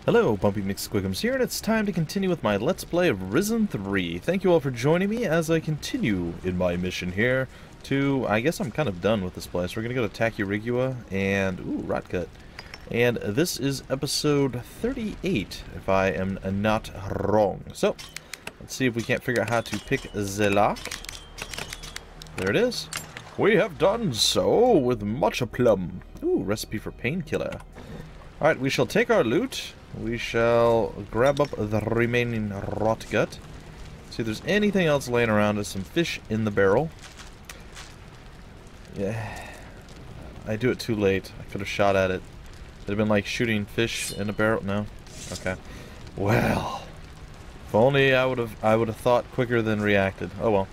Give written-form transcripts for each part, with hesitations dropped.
Hello, Bumpy McSquigums here, and it's time to continue with my Let's Play of Risen 3. Thank you all for joining me as I continue in my mission here to... I guess I'm kind of done with this place. We're going to go to Tachyrigua and... Ooh, Rotgut. And this is episode 38, if I am not wrong. So, let's see if we can't figure out how to pick the lock. There it is. We have done so with much aplomb. Ooh, recipe for painkiller. Alright, we shall take our loot. We shall grab up the remaining rotgut. See if there's anything else laying around. There's some fish in the barrel. Yeah. I do it too late. I could have shot at it. It'd have been like shooting fish in a barrel. No? Okay. Well. If only I would have thought quicker than reacted. Oh well.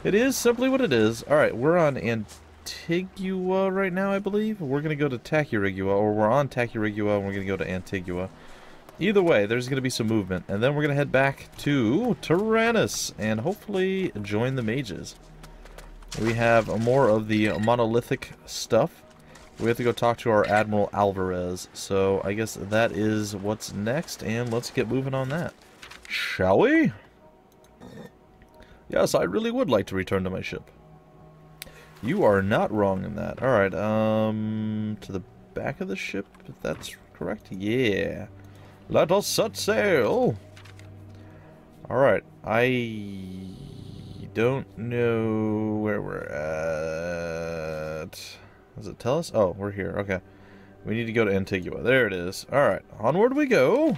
It is simply what it is. Alright, we're on Antigua right now, I believe. We're going to go to Tachyrigua, or we're on Tachyrigua and we're going to go to Antigua. Either way, there's going to be some movement, and then we're going to head back to Tyrannus and hopefully join the mages. We have more of the monolithic stuff. We have to go talk to our Admiral Alvarez, so I guess that is what's next, and let's get moving on that. Shall we? Yes, I really would like to return to my ship. You are not wrong in that. Alright, to the back of the ship, if that's correct? Yeah. Let us set sail! Alright, I don't know where we're at. Does it tell us? Oh, we're here. Okay. We need to go to Antigua. There it is. Alright, onward we go!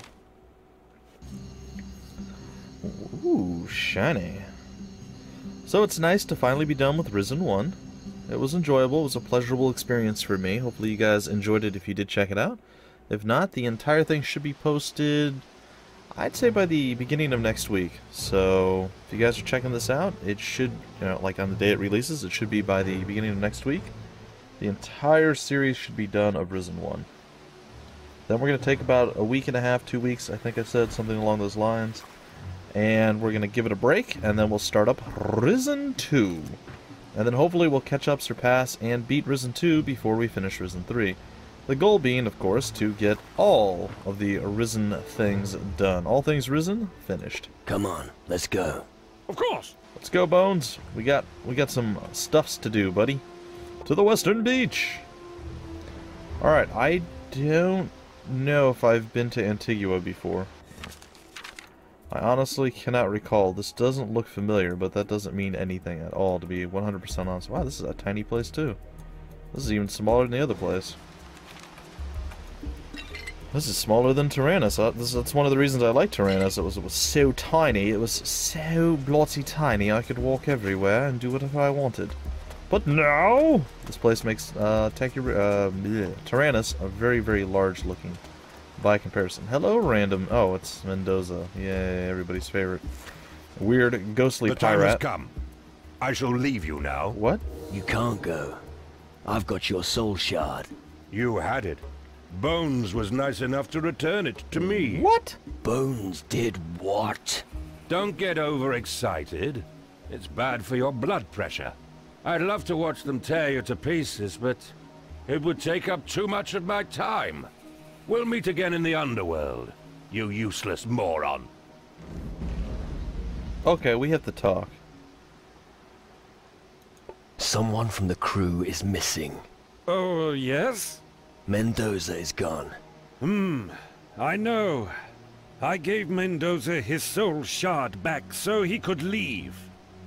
Ooh, shiny. So it's nice to finally be done with Risen 1. It was enjoyable. It was a pleasurable experience for me. Hopefully you guys enjoyed it if you did check it out. If not, the entire thing should be posted, I'd say by the beginning of next week. So if you guys are checking this out, it should, you know, like on the day it releases, it should be by the beginning of next week. The entire series should be done of Risen 1. Then we're going to take about a week and a half, 2 weeks, I think I said, something along those lines. And we're going to give it a break, and then we'll start up Risen 2. And then hopefully we'll catch up, surpass, and beat Risen 2 before we finish Risen 3. The goal being, of course, to get all of the Risen things done. All things Risen, finished. Come on, let's go. Of course. Let's go, Bones. We got some stuffs to do, buddy. To the western beach. Alright, I don't know if I've been to Antigua before. I honestly cannot recall. This doesn't look familiar, but that doesn't mean anything at all, to be 100% honest. Wow, this is a tiny place, too. This is even smaller than the other place. This is smaller than Tyrannus. That's one of the reasons I like Tyrannus. It was so tiny. It was so bloody tiny. I could walk everywhere and do whatever I wanted. But now, this place makes Tyrannus a very, very large looking by comparison. Hello, random. Oh, it's Mendoza. Yay, everybody's favorite. Weird, ghostly pirate. The time has come. I shall leave you now. What? You can't go. I've got your soul shard. You had it. Bones was nice enough to return it to me. What? Bones did what? Don't get overexcited. It's bad for your blood pressure. I'd love to watch them tear you to pieces, but it would take up too much of my time. We'll meet again in the underworld, you useless moron. Okay, we have to talk. Someone from the crew is missing. Oh, yes? Mendoza is gone. I know. I gave Mendoza his soul shard back so he could leave.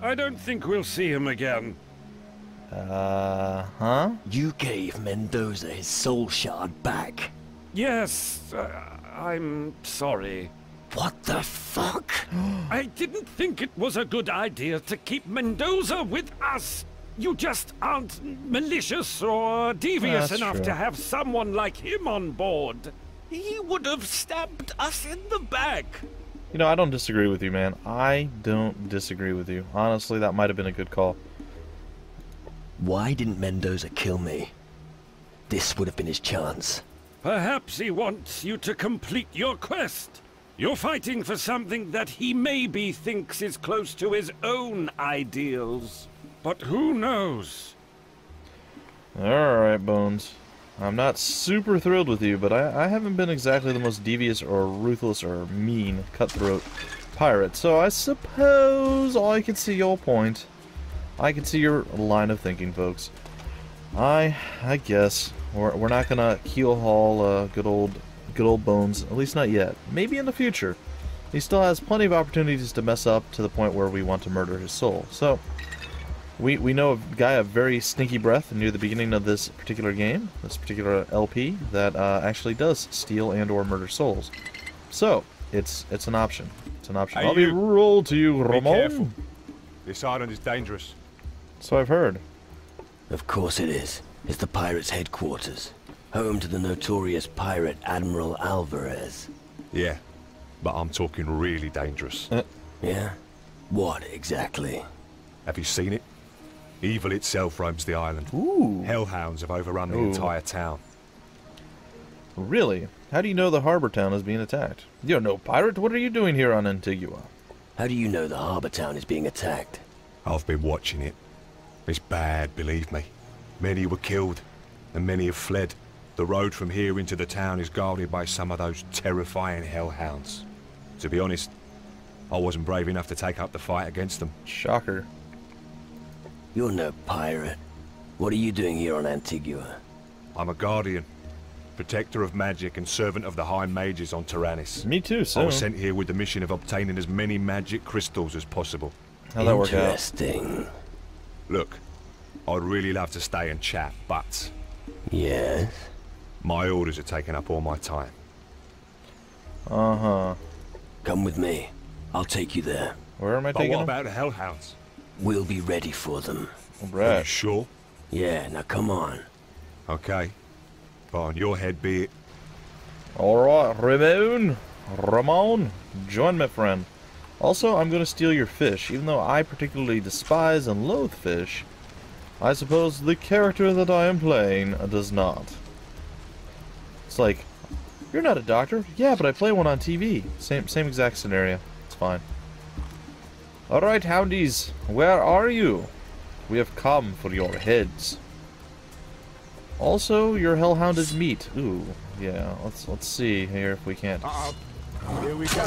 I don't think we'll see him again. Huh? You gave Mendoza his soul shard back? Yes, I'm sorry. What the fuck? I didn't think it was a good idea to keep Mendoza with us. You just aren't malicious or devious That's enough true. to have someone like him on board. He would have stabbed us in the back. You know, I don't disagree with you, man. I don't disagree with you. Honestly, that might have been a good call. Why didn't Mendoza kill me? This would have been his chance. Perhaps he wants you to complete your quest. You're fighting for something that he maybe thinks is close to his own ideals. But who knows? Alright, Bones. I'm not super thrilled with you, but I haven't been exactly the most devious or ruthless or mean, cutthroat pirate. So I suppose I can see your point. I can see your line of thinking, folks. I guess we're not gonna keel haul good old Bones, at least not yet. Maybe in the future. He still has plenty of opportunities to mess up to the point where we want to murder his soul. So we know a guy of very stinky breath near the beginning of this particular game, this particular LP, that actually does steal and or murder souls. So it's an option. It's an option. Hey, I'll be rolled to you, Be Ramon. careful. This island is dangerous. So I've heard. Of course it is. It's the pirates' headquarters. Home to the notorious pirate Admiral Alvarez. Yeah, but I'm talking really dangerous. Yeah? What exactly? Have you seen it? Evil itself roams the island. Ooh. Hellhounds have overrun the entire town. Really? How do you know the harbor town is being attacked? You're no pirate. What are you doing here on Antigua? How do you know the harbor town is being attacked? I've been watching it. It's bad, believe me. Many were killed, and many have fled. The road from here into the town is guarded by some of those terrifying hellhounds. To be honest, I wasn't brave enough to take up the fight against them. Shocker. You're no pirate. What are you doing here on Antigua? I'm a guardian, protector of magic and servant of the High Mages on Tyrannus. Me too, I so. was sent here with the mission of obtaining as many magic crystals as possible. How'd that work out? Interesting. Look, I'd really love to stay and chat, but Yes? my orders are taking up all my time. Uh-huh. Come with me. I'll take you there. Where am I But taking what him? about the hellhounds? We'll be ready for them. All Are you right. sure? Yeah, now come on. Okay. But on your head be it. All right, Ramon, join me, friend. Also, I'm going to steal your fish, even though I particularly despise and loathe fish. I suppose the character that I am playing does not. It's like, you're not a doctor. Yeah, but I play one on TV. Same exact scenario. It's fine. All right, houndies, where are you? We have come for your heads. Also, your hellhound is meat. Ooh, yeah. Let's see here if we can't. Here we go.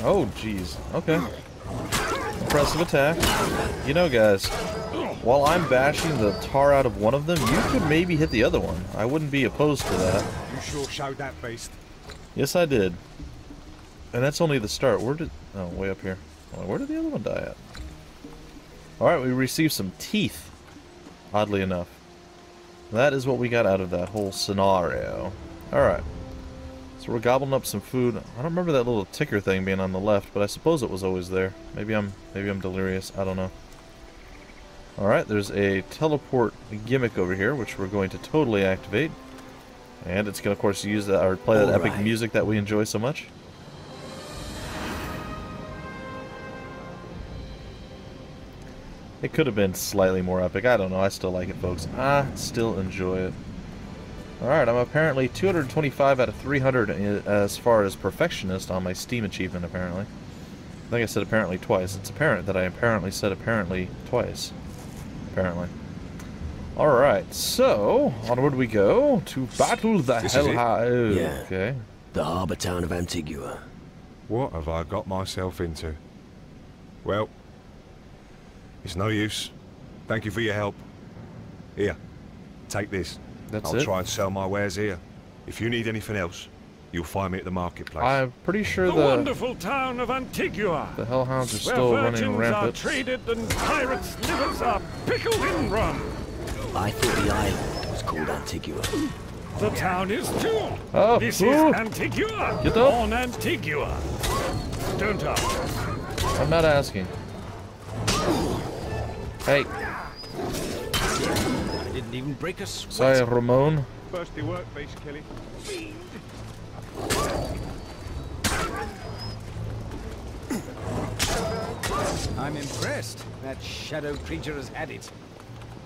Oh, jeez. Okay. Impressive attack. You know, guys, while I'm bashing the tar out of one of them, you could maybe hit the other one. I wouldn't be opposed to that. You sure showed that beast. Yes, I did. And that's only the start. Where did... Oh, way up here. Well, where did the other one die at? Alright, we received some teeth. Oddly enough. That is what we got out of that whole scenario. Alright. So we're gobbling up some food. I don't remember that little ticker thing being on the left, but I suppose it was always there. Maybe I'm delirious. I don't know. Alright, there's a teleport gimmick over here, which we're going to totally activate. And it's going to, of course, use that or play that epic music that we enjoy so much. It could have been slightly more epic. I don't know. I still like it, folks. I still enjoy it. Alright, I'm apparently 225 out of 300 as far as Perfectionist on my Steam achievement, apparently. I think I said apparently twice. It's apparent that I apparently said apparently twice. Apparently. Alright, so, onward we go to battle the Hellhounds. Yeah. Okay. The harbor town of Antigua. What have I got myself into? Well, it's no use. Thank you for your help. Here, take this. That's I'll it? try and sell my wares here. If you need anything else, you'll find me at the marketplace. I'm pretty sure The the wonderful town of Antigua, Hellhounds are where still running virgins are rampant. traded and pirates' livers are pickled in rum. I thought the island was called Antigua. The town is too. Oh, This ooh. is Antigua. Get up. On Antigua. Don't ask. I'm not asking. Hey, I didn't even break a sweat. sorry, Ramon. Thirsty work, beast killing. I'm impressed. That shadow creature has had it.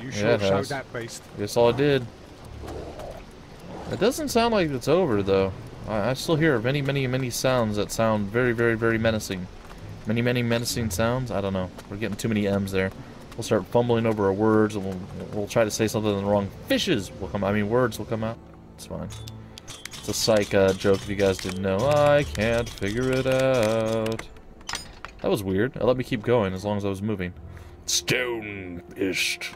You Yeah, sure it showed has. that beast. Guess all I did. It doesn't sound like it's over, though. I still hear many, many, many sounds that sound very, very, very menacing. Many, many menacing sounds? I don't know. We're getting too many M's there. We'll start fumbling over our words, and we'll try to say something in the wrong. Fishes will come. I mean, words will come out. It's fine. It's a psych joke if you guys didn't know. I can't figure it out. That was weird. It let me keep going as long as I was moving. Stone-ist.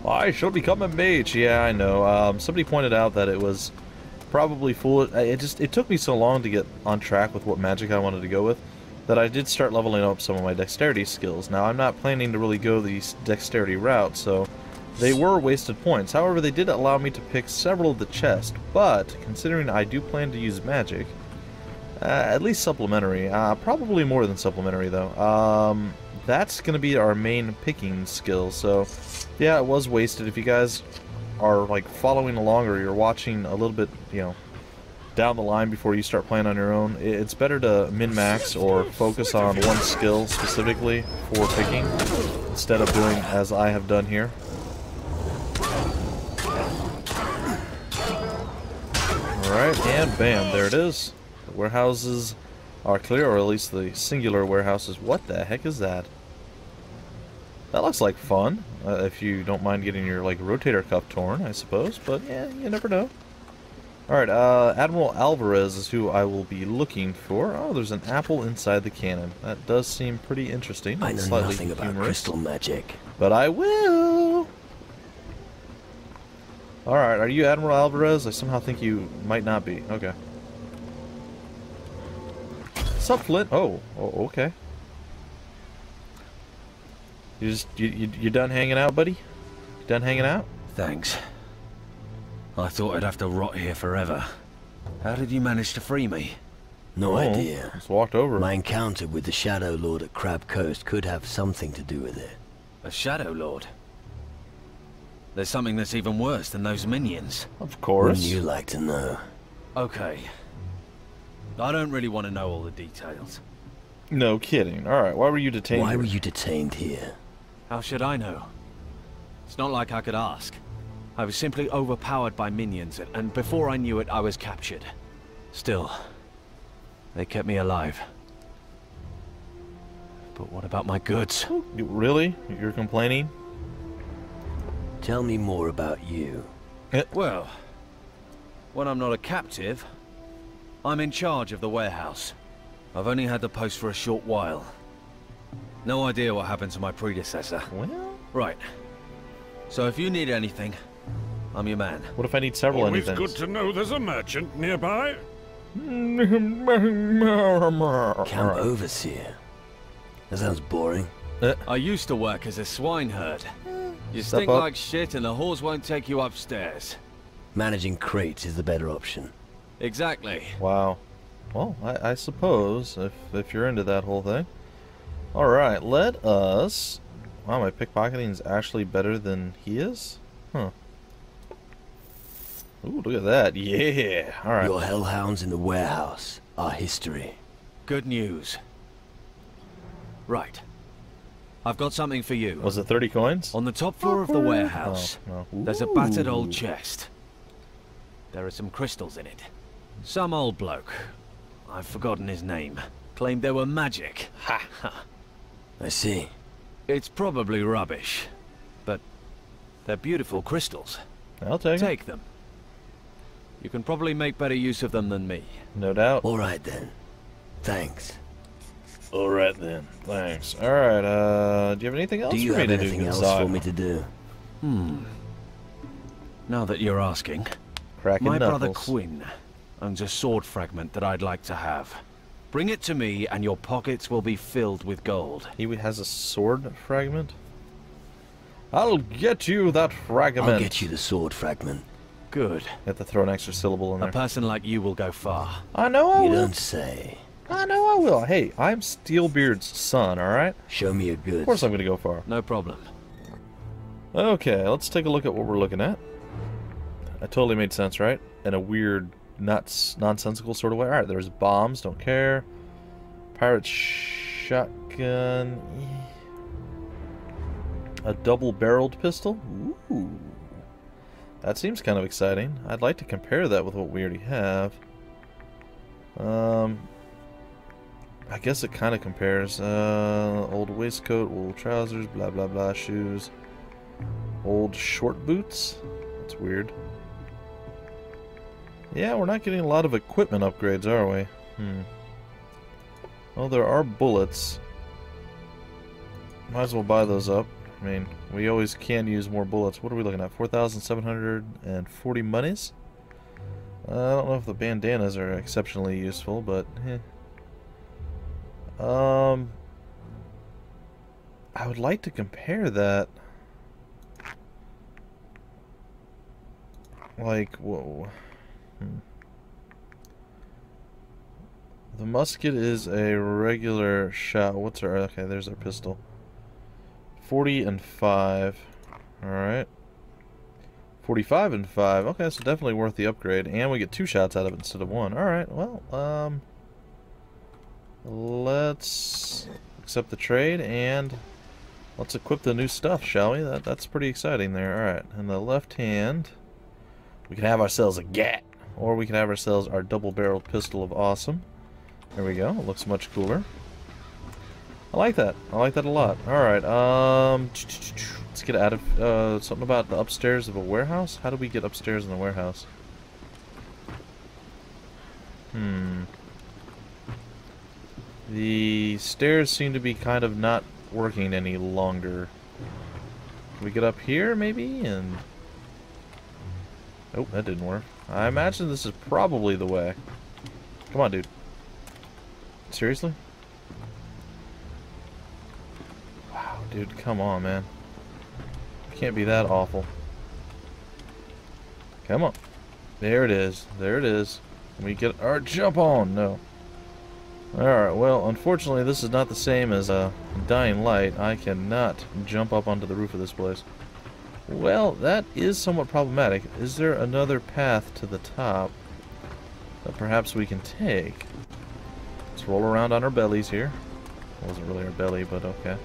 I shall become a mage. Yeah, I know. Somebody pointed out that it was probably foolish. It took me so long to get on track with what magic I wanted to go with that I did start leveling up some of my dexterity skills. Now, I'm not planning to really go the dexterity route, so they were wasted points. However, they did allow me to pick several of the chests, but considering I do plan to use magic, at least supplementary, probably more than supplementary though, that's going to be our main picking skill. So yeah, it was wasted. If you guys are like following along or you're watching a little bit, you know, down the line before you start playing on your own, it's better to min-max or focus on one skill specifically for picking instead of doing as I have done here. Alright, and bam, there it is. The warehouses are clear, or at least the singular warehouses. What the heck is that? That looks like fun, if you don't mind getting your like rotator cuff torn, I suppose, but yeah, you never know. Alright, Admiral Alvarez is who I will be looking for. Oh, there's an apple inside the cannon. That does seem pretty interesting. I know nothing about crystal magic. But I will! Alright, are you Admiral Alvarez? I somehow think you might not be. Okay. Sup, Flint? Oh, okay. You done hanging out, buddy? You done hanging out? Thanks. I thought I'd have to rot here forever. How did you manage to free me? No idea. Just walked over. My encounter with the Shadow Lord at Crab Coast could have something to do with it. A Shadow Lord? There's something that's even worse than those minions. Of course. Wouldn't you like to know? Okay. I don't really want to know all the details. No kidding. Alright, why were you detained Why here? were you detained here? How should I know? It's not like I could ask. I was simply overpowered by minions, and before I knew it, I was captured. Still, they kept me alive. But what about my goods? Really? You're complaining? Tell me more about you. Well, when I'm not a captive, I'm in charge of the warehouse. I've only had the post for a short while. No idea what happened to my predecessor. Well... Right. So if you need anything, I'm your man. What if I need several Always anythings? good to know there's a merchant nearby. Camp Overseer. That sounds boring. I used to work as a swineherd. You Step stink up. like shit and the whores won't take you upstairs. Managing crates is the better option. Exactly. Wow. Well, I suppose, if you're into that whole thing. Alright, let us... Wow, my pickpocketing is actually better than he is? Huh. Ooh, look at that. Yeah! Alright. Your hellhounds in the warehouse are history. Good news. Right. I've got something for you. Was it 30 coins? On the top floor of the warehouse, Oh, no. there's a battered old Ooh. chest. There are some crystals in it. Some old bloke, I've forgotten his name, claimed they were magic. Ha ha. I see. It's probably rubbish, but they're beautiful crystals. I'll take it. Take them. You can probably make better use of them than me. No doubt. All right then. Thanks. Alright then. Thanks. Alright, do you have anything else Do you for me have to do, anything else Gonzaga? for me to do? Now that you're asking, Cracking my brother knuckles. Quinn owns a sword fragment that I'd like to have. Bring it to me and your pockets will be filled with gold. He has a sword fragment? I'll get you that fragment. I'll get you the sword fragment. Good. You have to throw an extra syllable in A there. person like you will go far. I know I You will. don't say. I know I will. Hey, I'm Steelbeard's son, alright? Show me your goods. Of course I'm gonna go far. No problem. Okay, let's take a look at what we're looking at. That totally made sense, right? In a weird, nonsensical sort of way. Alright, there's bombs, don't care. Pirate shotgun. A double-barreled pistol? Ooh. That seems kind of exciting. I'd like to compare that with what we already have. I guess it kind of compares. Old waistcoat, wool trousers, blah blah blah, shoes. Old short boots? That's weird. Yeah, we're not getting a lot of equipment upgrades, are we? Well, there are bullets. Might as well buy those up. I mean, we always can use more bullets. What are we looking at? 4,740 monies? I don't know if the bandanas are exceptionally useful, but I would like to compare that. Like, whoa. The musket is a regular shot. What's our... Okay, there's our pistol. 40 and 5. Alright. 45 and 5. Okay, so definitely worth the upgrade. And we get 2 shots out of it instead of 1. Alright, well, let's accept the trade and let's equip the new stuff, shall we? That's pretty exciting there. Alright, in the left hand, we can have ourselves a gat. Or we can have ourselves our double-barreled pistol of awesome. There we go. It looks much cooler. I like that. I like that a lot. Alright, let's get out of... something about the upstairs of a warehouse? How do we get upstairs in the warehouse? The stairs seem to be kind of not working any longer. Can we get up here, maybe? And... oh, that didn't work. I imagine this is probably the way. Come on, dude. Seriously? Wow, dude, come on, man. Can't be that awful. Come on. There it is. There it is. Can we get our jump on? No. Alright, well, unfortunately, this is not the same as a Dying Light. I cannot jump up onto the roof of this place. Well, that is somewhat problematic. Is there another path to the top that perhaps we can take? Let's roll around on our bellies here. It wasn't really our belly, but okay.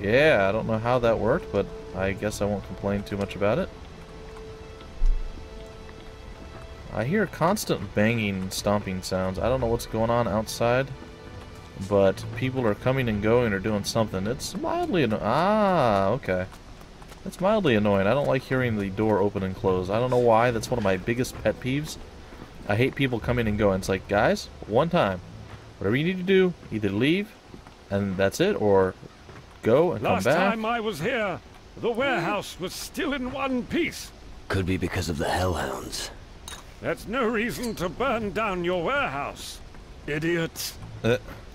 Yeah, I don't know how that worked, but I guess I won't complain too much about it. I hear constant banging and stomping sounds. I don't know what's going on outside, but people are coming and going or doing something. It's mildly annoying. Ah, okay. It's mildly annoying. I don't like hearing the door open and close. I don't know why. That's one of my biggest pet peeves. I hate people coming and going. It's like, guys, one time. Whatever you need to do, either leave, and that's it, or go and come back. Last time I was here, the warehouse was still in one piece. Could be because of the Hellhounds. That's no reason to burn down your warehouse, idiot.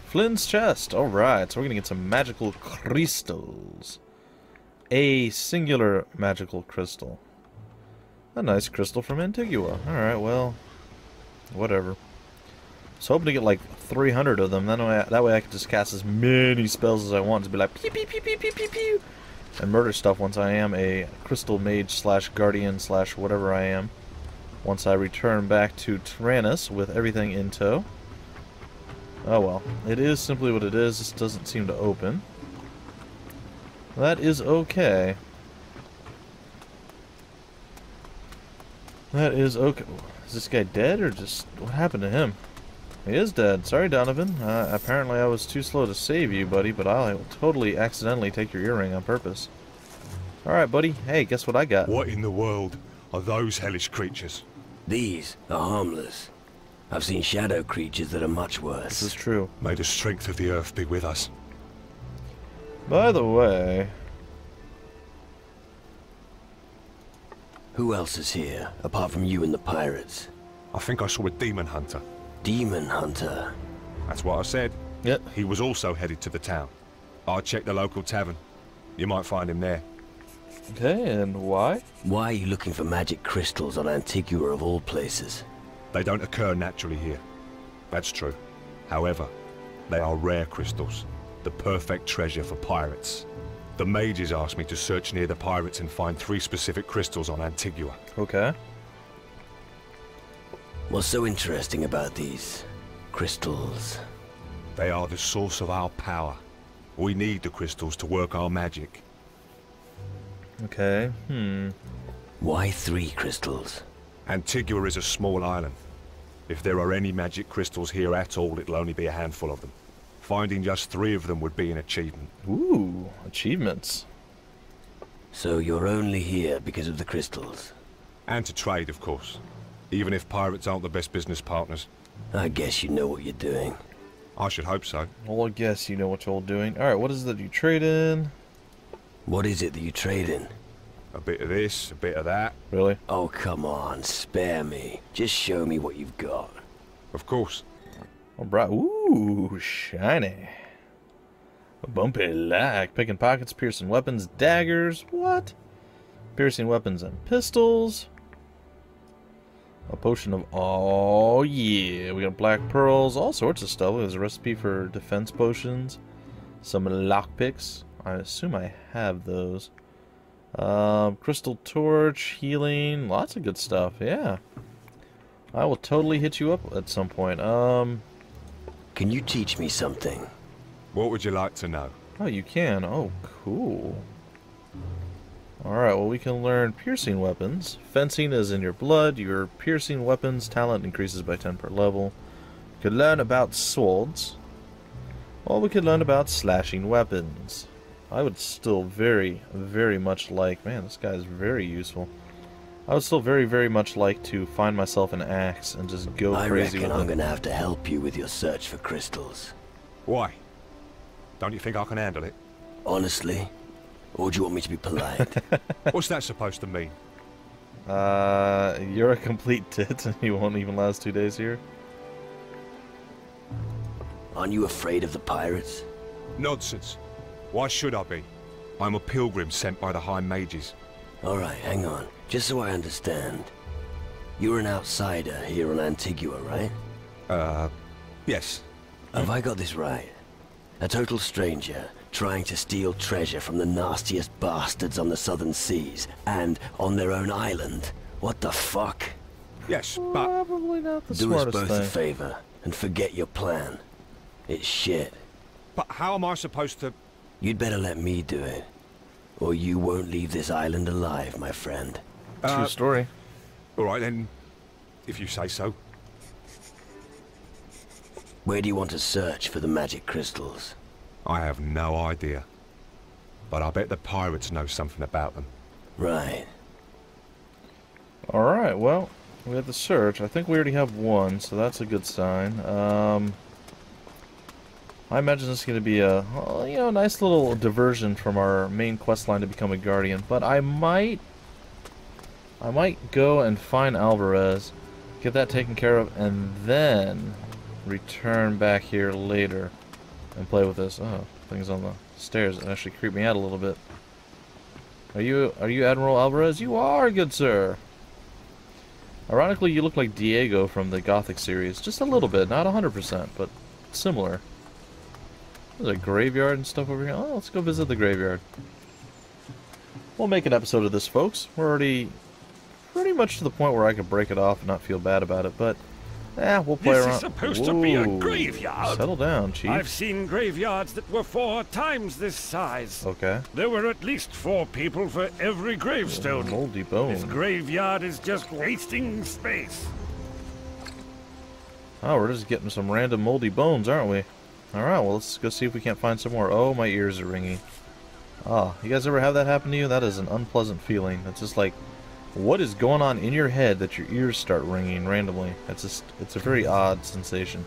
Flynn's chest. Alright, so we're going to get some magical crystals. A singular magical crystal. A nice crystal from Antigua. Alright, well, whatever. I was hoping to get like 300 of them. That way I could just cast as many spells as I want. To be like, pew, pew, pew, pew, pew, pew, pew, and murder stuff once I am a crystal mage slash guardian slash whatever I am. Once I return back to Tyrannus with everything in tow. Oh well. It is simply what it is. This doesn't seem to open. That is okay. That is okay. Is this guy dead or just... what happened to him? He is dead. Sorry, Donovan. Apparently I was too slow to save you, buddy, but I'll totally accidentally take your earring on purpose. Alright, buddy. Hey, guess what I got? What in the world are those hellish creatures? These are harmless. I've seen shadow creatures that are much worse. This is true. May the strength of the earth be with us. By the way... who else is here, apart from you and the pirates? I think I saw a demon hunter. Demon hunter? That's what I said. Yep. He was also headed to the town. I'll check the local tavern. You might find him there. Okay, and why? Why are you looking for magic crystals on Antigua of all places? They don't occur naturally here. That's true. However, they are rare crystals. The perfect treasure for pirates. The mages asked me to search near the pirates and find 3 specific crystals on Antigua. Okay. What's so interesting about these crystals? They are the source of our power. We need the crystals to work our magic. Okay, Why 3 crystals? Antigua is a small island. If there are any magic crystals here at all, it'll only be a handful of them. Finding just 3 of them would be an achievement. Ooh, achievements. So you're only here because of the crystals? And to trade, of course. Even if pirates aren't the best business partners. I guess you know what you're doing. I should hope so. Well, I guess you know what you're doing. Alright, what is it that you trade in? What is it that you trade in? A bit of this, a bit of that. Really? Oh, come on, spare me. Just show me what you've got. Of course. Alright, ooh, shiny. A bumpy lack. Picking pockets, piercing weapons, daggers. What? Piercing weapons and pistols. A potion of... Oh, yeah. We got black pearls. All sorts of stuff. There's a recipe for defense potions. Some lockpicks. I assume I have those. Crystal torch, healing. Lots of good stuff. Yeah. I will totally hit you up at some point. Can you teach me something? What would you like to know? Oh, you can. Oh, cool. Alright, well, we can learn piercing weapons. Fencing is in your blood. Your piercing weapons talent increases by 10 per level. We could learn about swords. Or we could learn about slashing weapons. I would still very, very much like... Man, this guy is very useful. I would still very, very much like to find myself an axe and just go crazy with it. I reckon I'm gonna have to help you with your search for crystals. Why? Don't you think I can handle it? Honestly? Or do you want me to be polite? What's that supposed to mean? You're a complete tit and you won't even last 2 days here. Aren't you afraid of the pirates? Nonsense. Why should I be? I'm a pilgrim sent by the High Mages. Alright, hang on. Just so I understand. You're an outsider here on Antigua, right? Yes. Have I got this right? A total stranger trying to steal treasure from the nastiest bastards on the southern seas and on their own island? What the fuck? Yes, but... Probably not the Do us smartest both a thing. favor and forget your plan. It's shit. But how am I supposed to... You'd better let me do it. Or you won't leave this island alive, my friend. True story. Alright then, if you say so. Where do you want to search for the magic crystals? I have no idea. But I bet the pirates know something about them. Right. Alright, well, we have the search. I think we already have one, so that's a good sign. I imagine this is going to be a, you know, nice little diversion from our main quest line to become a guardian. But I might go and find Alvarez, get that taken care of, and then return back here later and play with this. Oh, things on the stairs. It actually creeped me out a little bit. Are you Admiral Alvarez? You are, good sir. Ironically, you look like Diego from the Gothic series. Just a little bit, not 100%, but similar. There's a graveyard and stuff over here. Oh, let's go visit the graveyard. We'll make an episode of this, folks. We're already pretty much to the point where I could break it off and not feel bad about it, but we'll play around. This is supposed to be a Whoa. graveyard. Settle down, Chief. I've seen graveyards that were 4 times this size. Okay. There were at least 4 people for every gravestone. Moldy bone. This graveyard is just wasting space. Oh, we're just getting some random moldy bones, aren't we? Alright, well, let's go see if we can't find some more. Oh, my ears are ringing. Ah, you guys ever have that happen to you? That is an unpleasant feeling. It's just like, what is going on in your head that your ears start ringing randomly? It's a very odd sensation.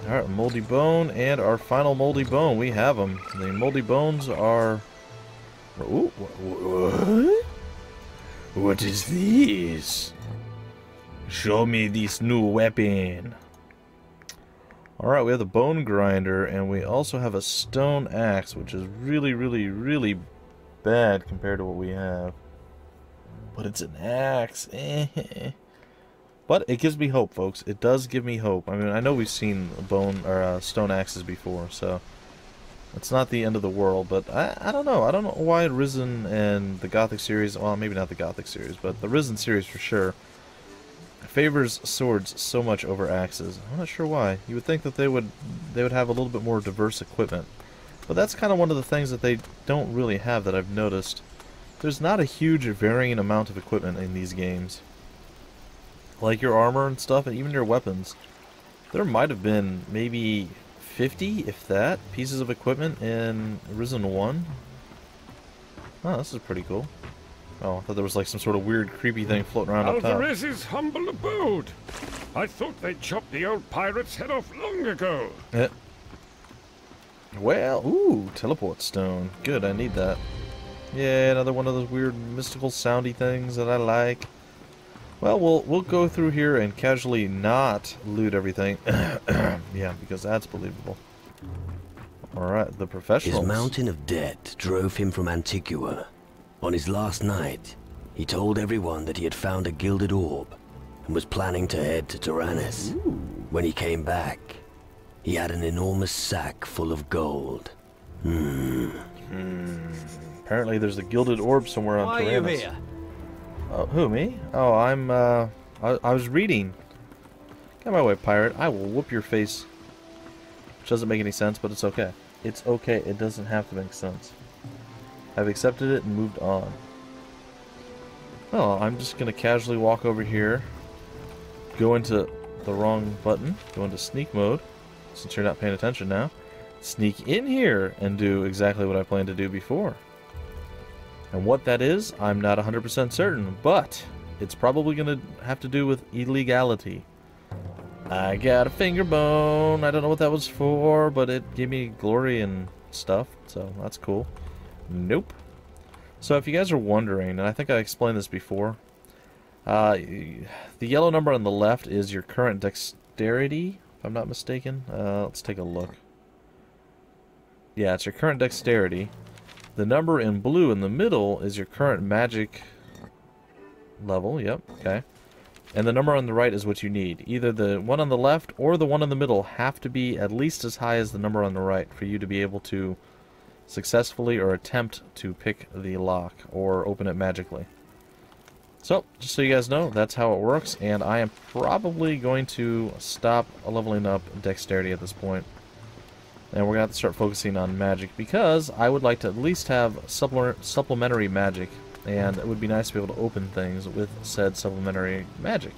Alright, moldy bone, and our final moldy bone. We have them. The moldy bones are... Ooh, what? What is this? Show me this new weapon. Alright, we have the bone grinder, and we also have a stone axe, which is really, really, really bad compared to what we have. But it's an axe. But it gives me hope, folks. It does give me hope. I mean, I know we've seen bone or stone axes before, so it's not the end of the world. But I don't know. I don't know why Risen and the Gothic series, well, maybe not the Gothic series, but the Risen series for sure, favors swords so much over axes. I'm not sure why. You would think that they would have a little bit more diverse equipment. But that's kind of one of the things that they don't really have that I've noticed. There's not a huge varying amount of equipment in these games. like your armor and stuff, and even your weapons, there might have been maybe 50, if that, pieces of equipment in Risen 1. Oh, this is pretty cool. Oh, I thought there was like some sort of weird, creepy thing floating around up top. Alvarez's humble abode. I thought they'd chopped the old pirate's head off long ago. Yeah. Well, ooh, teleport stone. Good, I need that. Yeah, another one of those weird, mystical, soundy things that I like. Well, we'll go through here and casually not loot everything. Yeah, because that's believable. Alright, the professionals. His mountain of debt drove him from Antigua. On his last night, he told everyone that he had found a gilded orb and was planning to head to Tyrannus. When he came back, he had an enormous sack full of gold. Apparently there's a gilded orb somewhere on Tyrannus. Why are you here? Oh, who, me? Oh, I was reading. Get my way, pirate. I will whoop your face. Which doesn't make any sense, but it's okay. It's okay. It doesn't have to make sense. I've accepted it and moved on. Well, I'm just going to casually walk over here. Go into the wrong button. Go into sneak mode. Since you're not paying attention now. Sneak in here and do exactly what I planned to do before. And what that is, I'm not 100% certain, but it's probably going to have to do with illegality. I got a finger bone. I don't know what that was for, but it gave me glory and stuff, so that's cool. Nope. So if you guys are wondering, and I think I explained this before, the yellow number on the left is your current dexterity, if I'm not mistaken. Let's take a look. Yeah, it's your current dexterity. The number in blue in the middle is your current magic level. Yep, okay. And the number on the right is what you need. Either the one on the left or the one in the middle have to be at least as high as the number on the right for you to be able to successfully or attempt to pick the lock or open it magically. So, just so you guys know, that's how it works, and I am probably going to stop leveling up dexterity at this point. And we're going to have to start focusing on magic, because I would like to at least have supplementary magic, and it would be nice to be able to open things with said supplementary magic.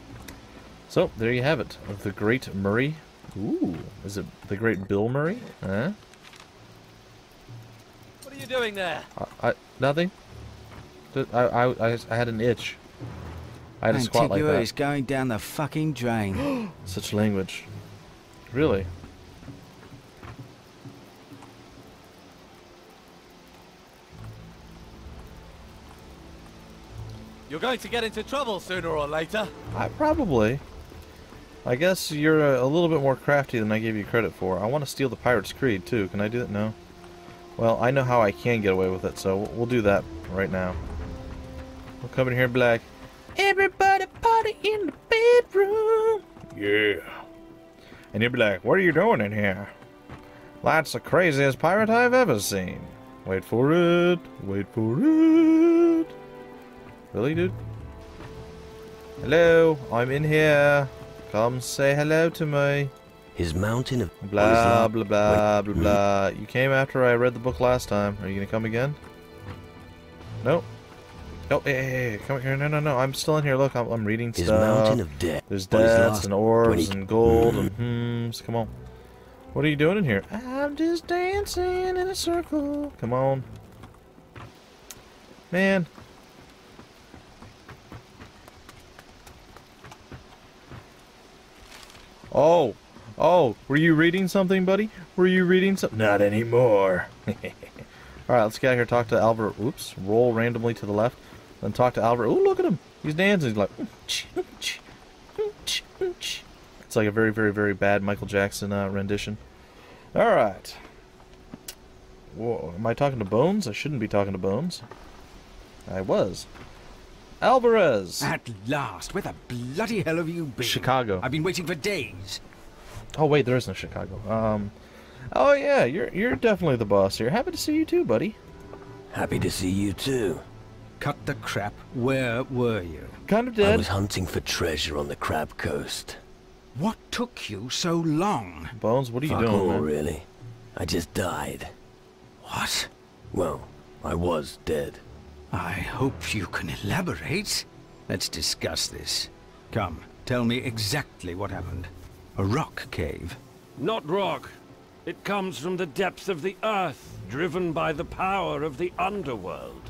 So, there you have it. The Great Murray. Ooh, is it the Great Bill Murray? Huh? What are you doing there? Nothing. I had an itch. I had to squat like Antigua that. is going down the fucking drain. Such language. Really? You're going to get into trouble sooner or later. Probably. I guess you're a little bit more crafty than I gave you credit for. I want to steal the Pirate's Creed, too. Can I do that? No. Well, I know how I can get away with it, so we'll do that right now. We'll come in here and be like, everybody party in the bedroom. Yeah. And you'll be like, what are you doing in here? That's the craziest pirate I've ever seen. Wait for it. Wait for it. Really, dude? Hello, I'm in here. Come say hello to me. His mountain of... Blah, blah, blah, blah, blah. You came after I read the book last time. Are you gonna come again? Nope. Oh, hey, come here. No, no, no. I'm still in here. Look, I'm reading His stuff. mountain of debt. There's on his deaths last- and orbs when he- and gold and hmms. Come on. What are you doing in here? I'm just dancing in a circle. Come on. Man. Oh. Oh, were you reading something, buddy? Were you reading something? Not anymore. Alright, let's get out here, talk to Albert. Oops, roll randomly to the left. Then talk to Albert. Ooh, look at him. He's dancing. He's like... It's like a very, very, very bad Michael Jackson rendition. Alright. Whoa, am I talking to Bones? I shouldn't be talking to Bones. I was. Alvarez! At last, where the bloody hell have you been? Chicago. I've been waiting for days. Oh wait, there is no Chicago. Oh yeah, you're definitely the boss here. Happy to see you too, buddy. Happy to see you too. Cut the crap. Where were you? Kind of I dead. was hunting for treasure on the Crab Coast. What took you so long? Bones, what are you Fuck doing, all, man? really. I just died. What? Well, I was dead. I hope you can elaborate. Let's discuss this. Come, Tell me exactly what happened. A rock cave? Not rock. It comes from the depth of the earth, driven by the power of the underworld.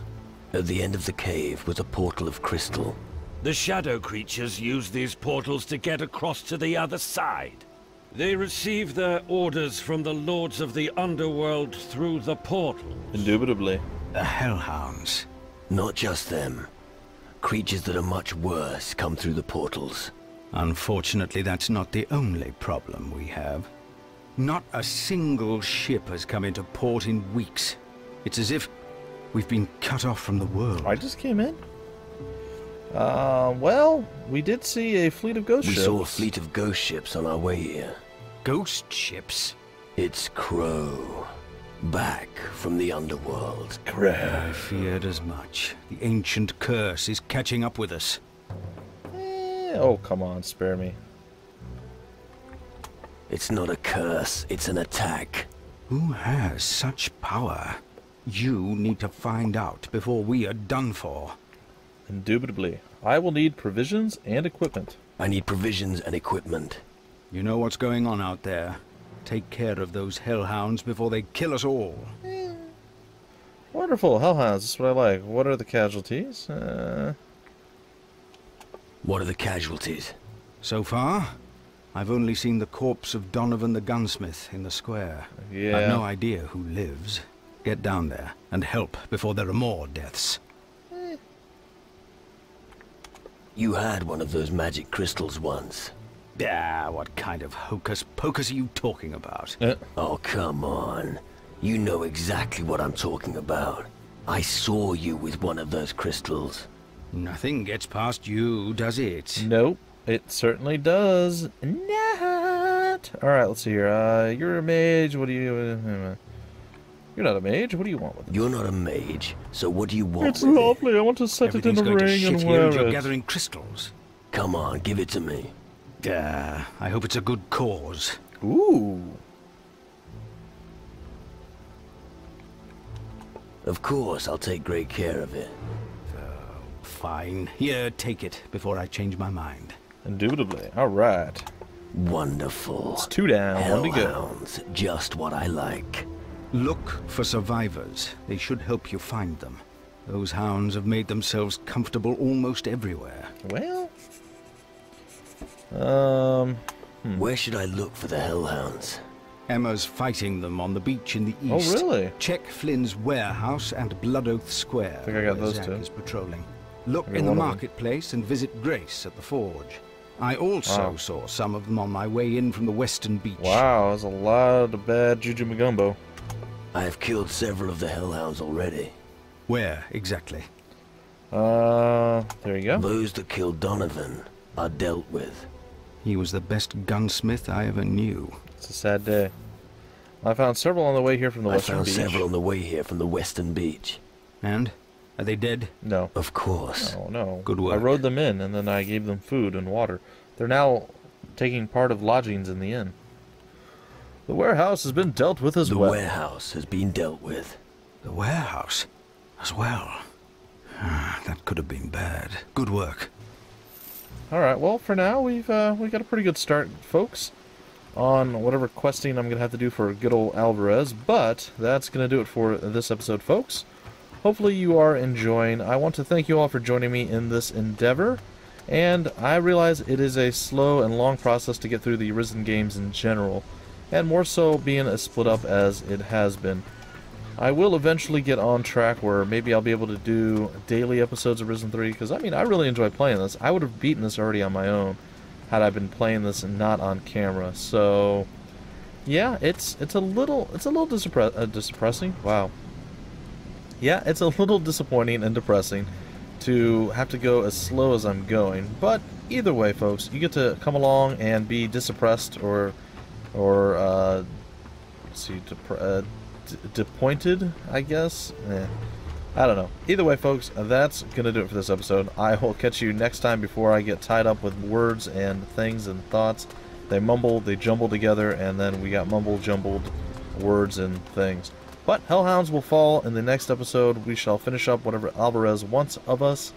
At the end of the cave was a portal of crystal. The shadow creatures use these portals to get across to the other side. They receive their orders from the lords of the underworld through the portals. Indubitably. The Hellhounds. Not just them. Creatures that are much worse come through the portals. Unfortunately, that's not the only problem we have. Not a single ship has come into port in weeks. It's as if we've been cut off from the world. I just came in. Well, we did see a fleet of ghost ships. We saw a fleet of ghost ships on our way here. Ghost ships? It's Crow. Back from the underworld. I feared as much. The ancient curse is catching up with us. Oh, come on, spare me. It's not a curse, it's an attack. Who has such power? You need to find out before we are done for. Indubitably. I will need provisions and equipment. I need provisions and equipment. You know what's going on out there. Take care of those hellhounds before they kill us all. Wonderful, hellhounds, that's what I like. What are the casualties? What are the casualties? So far, I've only seen the corpse of Donovan the gunsmith in the square. Yeah. I've no idea who lives. Get down there and help before there are more deaths. You had one of those magic crystals once. Ah, what kind of hocus-pocus are you talking about? Oh, come on. You know exactly what I'm talking about. I saw you with one of those crystals. Nothing gets past you, does it? Nope, it certainly does not. Alright, let's see here. You're a mage, what do you... You're not a mage, what do you want with it? You're not a mage, so what do you want It's with lovely, I want to set it in Everything's a going to ring shit and here wear and you're it. gathering crystals. it? Come on, give it to me. I hope it's a good cause. Ooh. Of course, I'll take great care of it. Fine. Here, take it before I change my mind. Indubitably. Alright. Wonderful. It's 2 down, 1 to go. Hellhounds, just what I like. Look for survivors. They should help you find them. Those hounds have made themselves comfortable almost everywhere. Well... Where should I look for the hellhounds? Emma's fighting them on the beach in the Oh, east. really? Check Flynn's warehouse and Blood Oath Square. I think I got where those Zack two. is patrolling. Look I got in the one of them. marketplace and visit Grace at the forge. I also Wow. saw some of them on my way in from the western beach. Wow, there's a lot of bad Juju Magumbo. I have killed several of the hellhounds already. Where exactly? There you go. Those that killed Donovan are dealt with. He was the best gunsmith I ever knew. It's a sad day. I found several on the way here from the I western found beach. several on the way here from the western beach. And? Are they dead? No. Of course. Oh, no. Good I work. rode them in, and then I gave them food and water. They're now taking part of lodgings in the inn. The warehouse has been dealt with as The well. warehouse has been dealt with. The warehouse as well. That could have been bad. Good work. Alright, well, for now, we got a pretty good start, folks, on whatever questing I'm going to have to do for good old Alvarez, but that's going to do it for this episode, folks. Hopefully you are enjoying. I want to thank you all for joining me in this endeavor, and I realize it is a slow and long process to get through the Arisen games in general, and more so being as split up as it has been. I will eventually get on track where maybe I'll be able to do daily episodes of Arisen 3, because, I mean, I really enjoy playing this. I would have beaten this already on my own had I been playing this and not on camera. So, yeah, it's a little depressing. Wow. Yeah, it's a little disappointing and depressing to have to go as slow as I'm going. But either way, folks, you get to come along and be disappressed or disappointed, I guess. I don't know. Either way, folks, that's gonna do it for this episode. I will catch you next time before I get tied up with words and things and thoughts. They mumble, they jumble together, and then we got mumble-jumbled words and things. But Hellhounds will fall in the next episode. We shall finish up whatever Alvarez wants of us.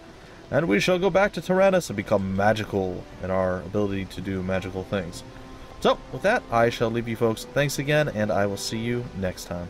And we shall go back to Tyrannus and become magical in our ability to do magical things. So, with that, I shall leave you folks. Thanks again, and I will see you next time.